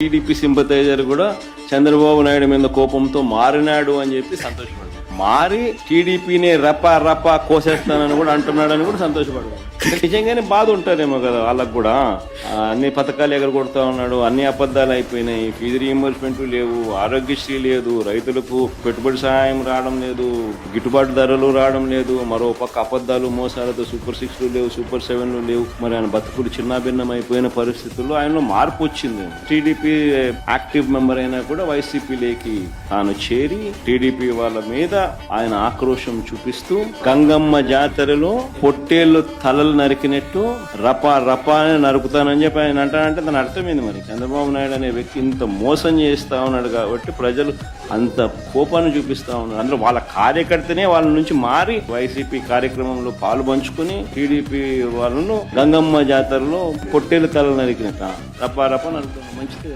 TDP sympathiser కూడా చంద్రబాబు నాయుడు మీద కోపంతో మారినాడు అని చెప్పి సంతోషపడ్డాడు. మారి టీడీపీని రపా కోసేస్తానని కూడా అంటున్నాడని కూడా సంతోషపడ్డాడు. నిజంగానే బాధ ఉంటారేమో కదా వాళ్ళకు కూడా. అన్ని పథకాలు ఎగరగొడతా ఉన్నాడు, అన్ని అబద్ధాలు అయిపోయినాయి, ఫీజు రీయింబర్స్మెంట్ లేవు, ఆరోగ్యశ్రీ లేదు, రైతులకు పెట్టుబడి సహాయం రావడం లేదు, గిట్టుబాటు ధరలు రావడం లేదు, మరో పక్క అబద్ధాలు మోసాలతో సూపర్ 6లు లేవు, సూపర్ 7లు లేవు. మరి ఆయన బతుకులు చిన్నాభిన్నం అయిపోయిన పరిస్థితుల్లో ఆయనలో మార్పు వచ్చింది. టీడీపీ యాక్టివ్ మెంబర్ అయినా కూడా వైసీపీలోకి తాను చేరి టీడీపీ వాళ్ళ మీద ఆయన ఆక్రోశం చూపిస్తూ గంగమ్మ జాతరలో పొట్టేళ్లు తలలు నరికినట్టు రపా అని నరుకుతానని చెప్పి ఆయన అంటానంటే దాని అర్థమైంది. మరి చంద్రబాబు నాయుడు అనే వ్యక్తి ఇంత మోసం చేస్తా ఉన్నాడు కాబట్టి ప్రజలు అంత కోపాన్ని చూపిస్తా ఉన్నారు. అందులో వాళ్ళ కార్యకర్తనే వాళ్ళ నుంచి మారి వైసీపీ కార్యక్రమంలో పాలు పంచుకుని టీడీపీ వాళ్ళను గంగమ్మ జాతరలో పొట్టేళ్లు తలలు నరికినట్ట రపా నరుకుతాను. మంచిది.